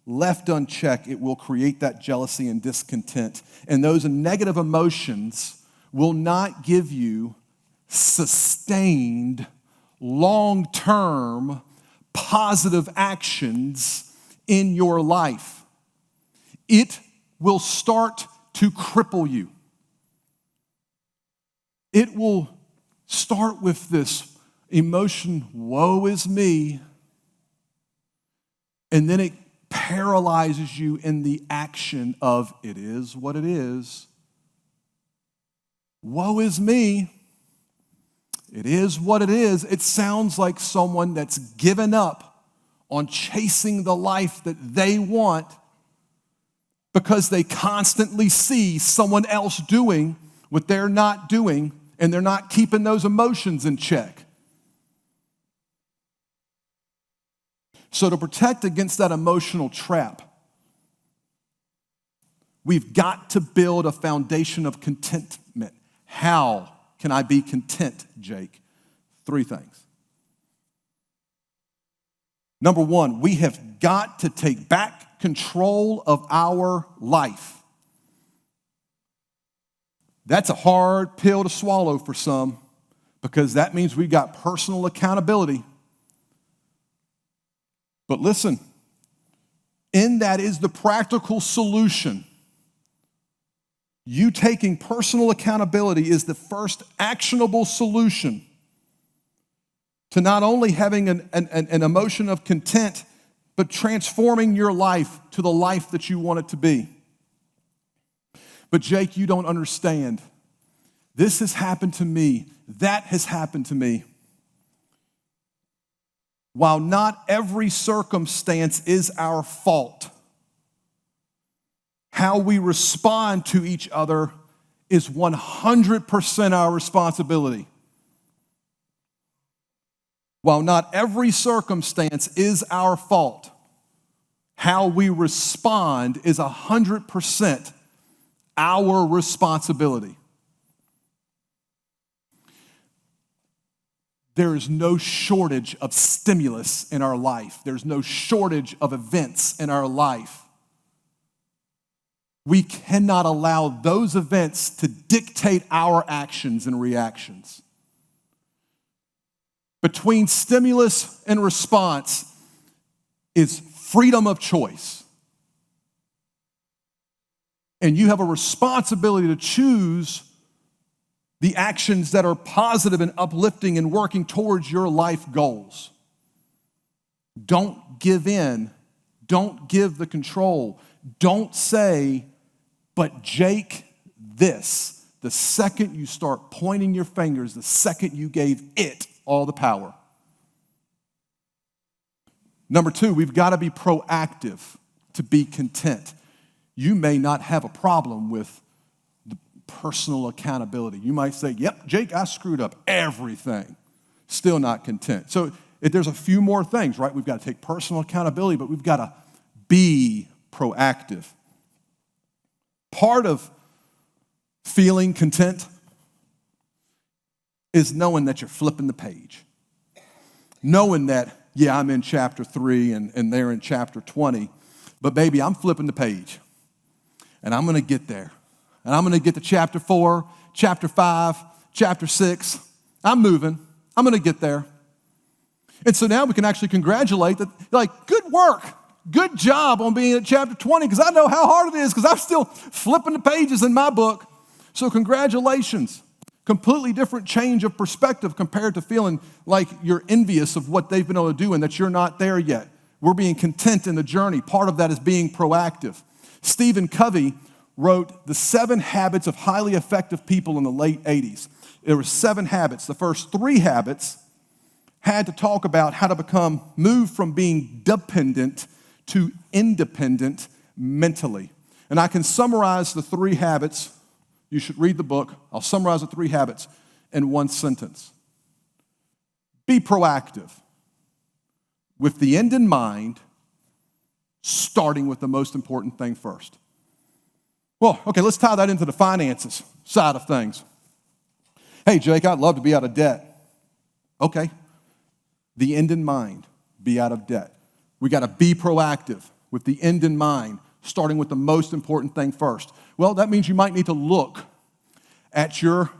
left unchecked, it will create that jealousy and discontent. And those negative emotions will not give you sustained, long-term, positive actions in your life. It will start to cripple you. It will start with this emotion, woe is me, and then it paralyzes you in the action of it is what it is. Woe is me. It is what it is. It sounds like someone that's given up on chasing the life that they want because they constantly see someone else doing what they're not doing, and they're not keeping those emotions in check. So to protect against that emotional trap, we've got to build a foundation of contentment. How can I be content, Jake? 3 things. Number 1, we have got to take back control of our life. That's a hard pill to swallow for some, because that means we've got personal accountability. But listen, in that is the practical solution. You taking personal accountability is the first actionable solution to not only having an emotion of content, but transforming your life to the life that you want it to be. But Jake, you don't understand. This has happened to me. That has happened to me. while not every circumstance is our fault, how we respond to each other is 100% our responsibility. While not every circumstance is our fault, how we respond is 100% our responsibility. There is no shortage of stimulus in our life. There's no shortage of events in our life. We cannot allow those events to dictate our actions and reactions. Between stimulus and response is freedom of choice. And you have a responsibility to choose the actions that are positive and uplifting and working towards your life goals. Don't give in. Don't give the control. Don't say, but Jake, this. The second you start pointing your fingers, the second you gave it all the power. Number two, we've got to be proactive to be content. You may not have a problem with the personal accountability. You might say, yep, Jake, I screwed up everything. Still not content. So there's a few more things, right? We've got to take personal accountability, but we've got to be proactive. Part of feeling content is knowing that you're flipping the page. Knowing that, yeah, I'm in chapter 3 and they're in chapter 20, but baby, I'm flipping the page. And I'm going to get there. And I'm going to get to chapter 4, chapter 5, chapter 6. I'm moving. I'm going to get there. And so now we can actually congratulate that, like, good work. Good job on being at chapter 20, because I know how hard it is, because I'm still flipping the pages in my book. So congratulations. Completely different change of perspective compared to feeling like you're envious of what they've been able to do and that you're not there yet. We're being content in the journey. Part of that is being proactive. Stephen Covey wrote The 7 Habits of Highly Effective People in the late 80s. There were 7 habits. The first 3 habits had to talk about how to move from being dependent to independent mentally. And I can summarize the 3 habits. You should read the book. I'll summarize the 3 habits in one sentence. Be proactive with the end in mind, starting with the most important thing first. Well, okay, let's tie that into the finances side of things. Hey, Jake, I'd love to be out of debt. Okay, the end in mind, be out of debt. We got to be proactive with the end in mind, starting with the most important thing first. Well, that means you might need to look at your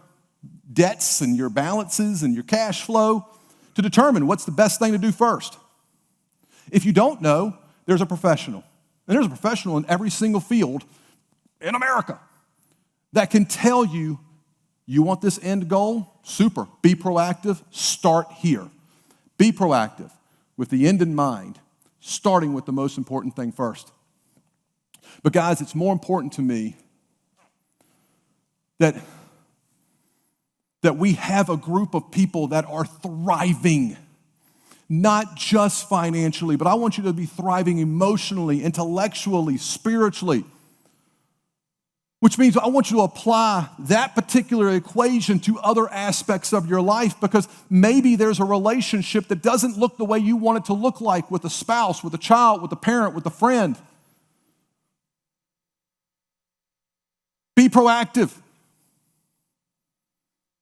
debts and your balances and your cash flow to determine what's the best thing to do first. If you don't know, there's a professional. And there's a professional in every single field in America that can tell you, you want this end goal? Super. Be proactive. Start here. Be proactive with the end in mind, starting with the most important thing first. But guys, it's more important to me that we have a group of people that are thriving, not just financially, but I want you to be thriving emotionally, intellectually, spiritually, which means I want you to apply that particular equation to other aspects of your life, because maybe there's a relationship that doesn't look the way you want it to look like, with a spouse, with a child, with a parent, with a friend. Be proactive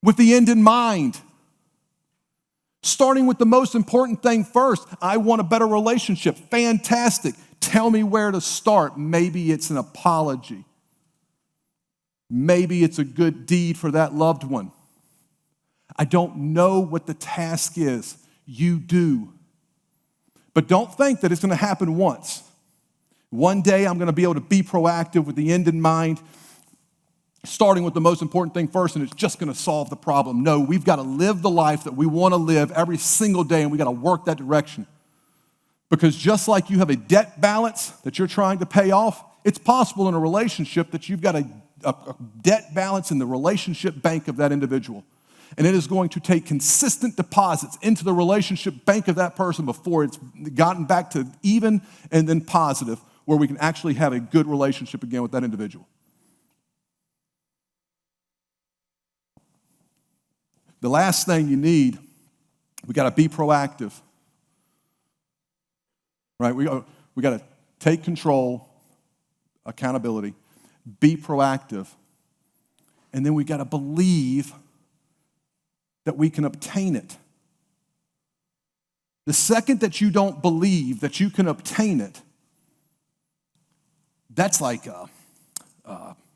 with the end in mind. Starting with the most important thing first. I want a better relationship. Fantastic. Tell me where to start. Maybe it's an apology. Maybe it's a good deed for that loved one. I don't know what the task is. You do. But don't think that it's going to happen once. One day I'm going to be able to be proactive with the end in mind, starting with the most important thing first, and it's just going to solve the problem. No, we've got to live the life that we want to live every single day, and we've got to work that direction. Because just like you have a debt balance that you're trying to pay off, it's possible in a relationship that you've got a debt balance in the relationship bank of that individual. And it is going to take consistent deposits into the relationship bank of that person before it's gotten back to even and then positive, where we can actually have a good relationship again with that individual. The last thing you need, we got to be proactive. Right? We got to take control, accountability, be proactive, and then we got to believe that we can obtain it. The second that you don't believe that you can obtain it, that's like a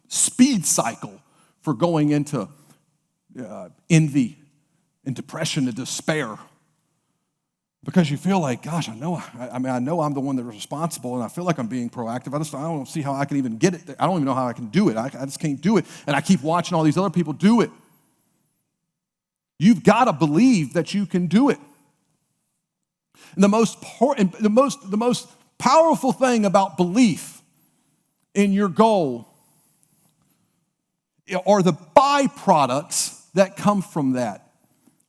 speed cycle for going into envy and depression and despair. Because you feel like, gosh, I know I'm the one that's responsible, and I feel like I'm being proactive. I don't see how I can even get it. I don't even know how I can do it. I just can't do it. And I keep watching all these other people do it. You've got to believe that you can do it. And the most powerful thing about belief in your goal are the byproducts that come from that.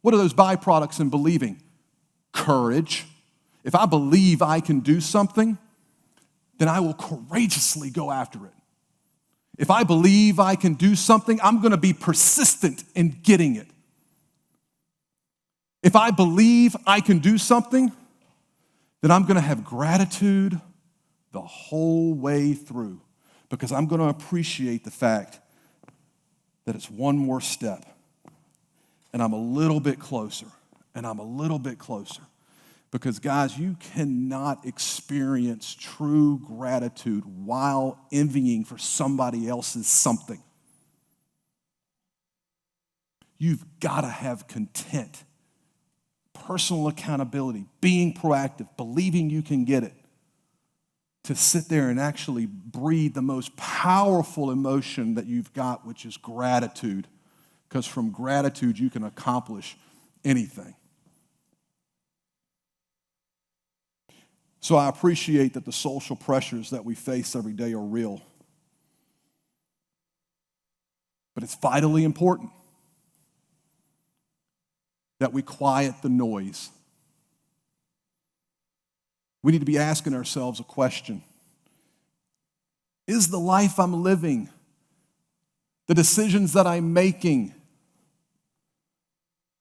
What are those byproducts in believing? Courage. If I believe I can do something, then I will courageously go after it. If I believe I can do something, I'm going to be persistent in getting it. If I believe I can do something, then I'm going to have gratitude the whole way through, because I'm going to appreciate the fact that it's one more step, and I'm a little bit closer, and I'm a little bit closer. Because, guys, you cannot experience true gratitude while envying for somebody else's something. You've got to have content, personal accountability, being proactive, believing you can get it, to sit there and actually breathe the most powerful emotion that you've got, which is gratitude. Because from gratitude, you can accomplish anything. So I appreciate that the social pressures that we face every day are real. But it's vitally important that we quiet the noise. We need to be asking ourselves a question. Is the life I'm living, the decisions that I'm making,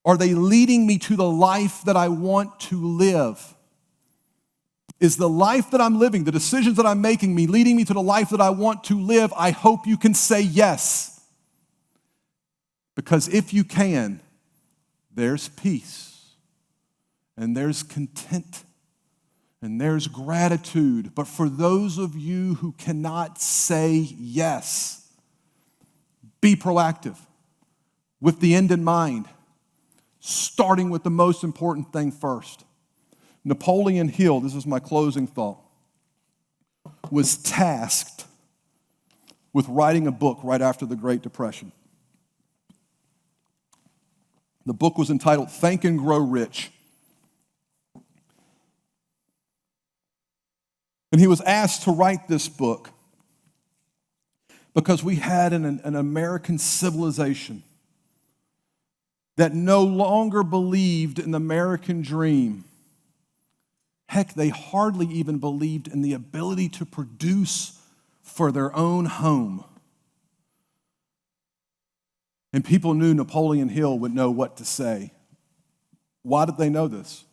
are they leading me to the life that I want to live? Is the life that I'm living, the decisions that I'm making, me leading me to the life that I want to live? I hope you can say yes. Because if you can, there's peace, and there's content, and there's gratitude. But for those of you who cannot say yes, be proactive with the end in mind, starting with the most important thing first. Napoleon Hill, this is my closing thought, was tasked with writing a book right after the Great Depression. The book was entitled Think and Grow Rich. And he was asked to write this book because we had an American civilization that no longer believed in the American dream. Heck, they hardly even believed in the ability to produce for their own home. And people knew Napoleon Hill would know what to say. Why did they know this?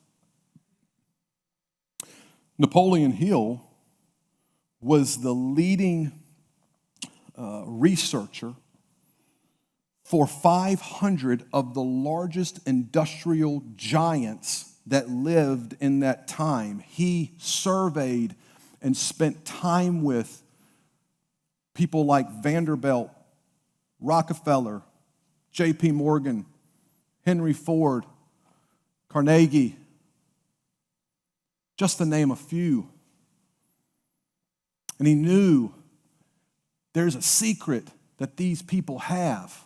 Napoleon Hill was the leading researcher for 500 of the largest industrial giants that lived in that time. He surveyed and spent time with people like Vanderbilt, Rockefeller, J.P. Morgan, Henry Ford, Carnegie, just to name a few. And he knew there's a secret that these people have.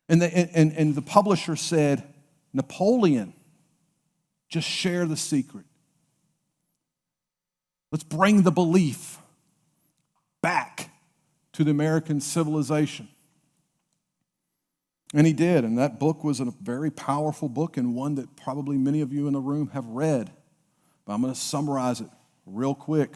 And the publisher said, Napoleon, just share the secret. Let's bring the belief back to the American civilization. And he did, and that book was a very powerful book and one that probably many of you in the room have read. But I'm going to summarize it real quick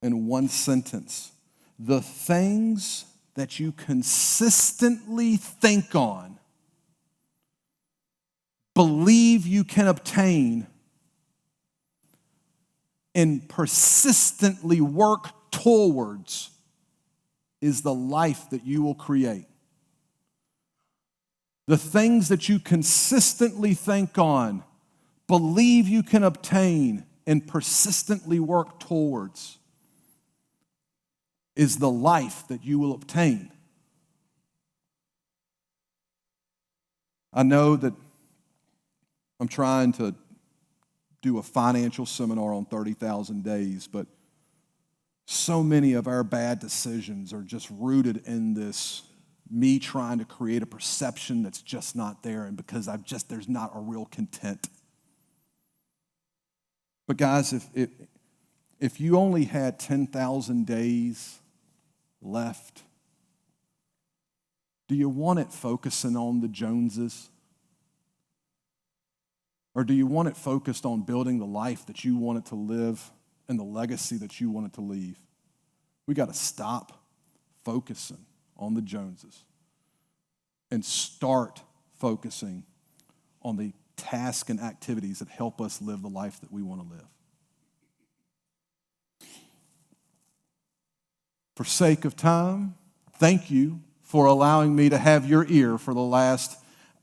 in one sentence. The things that you consistently think on, believe you can obtain, and persistently work towards is the life that you will create. The things that you consistently think on, believe you can obtain, and persistently work towards is the life that you will obtain. I know that I'm trying to do a financial seminar on 30,000 days, but so many of our bad decisions are just rooted in this me trying to create a perception that's just not there, and because there's not a real content. But guys, if you only had 10,000 days left, do you want it focusing on the Joneses? Or do you want it focused on building the life that you want it to live and the legacy that you want it to leave? We got to stop focusing on the Joneses and start focusing on the tasks and activities that help us live the life that we want to live. For sake of time, thank you for allowing me to have your ear for the last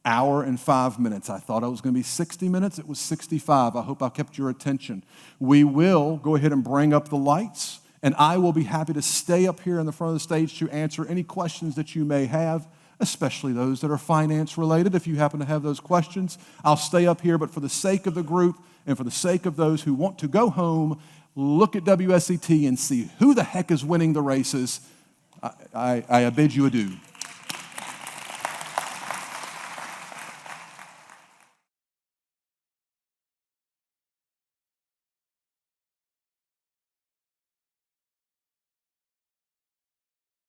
hour and 5 minutes. I thought it was going to be 60 minutes. It was 65. I hope I kept your attention. We will go ahead and bring up the lights, and I will be happy to stay up here in the front of the stage to answer any questions that you may have, especially those that are finance related. If you happen to have those questions, I'll stay up here, but for the sake of the group and for the sake of those who want to go home, look at WSET and see who the heck is winning the races. I bid you adieu.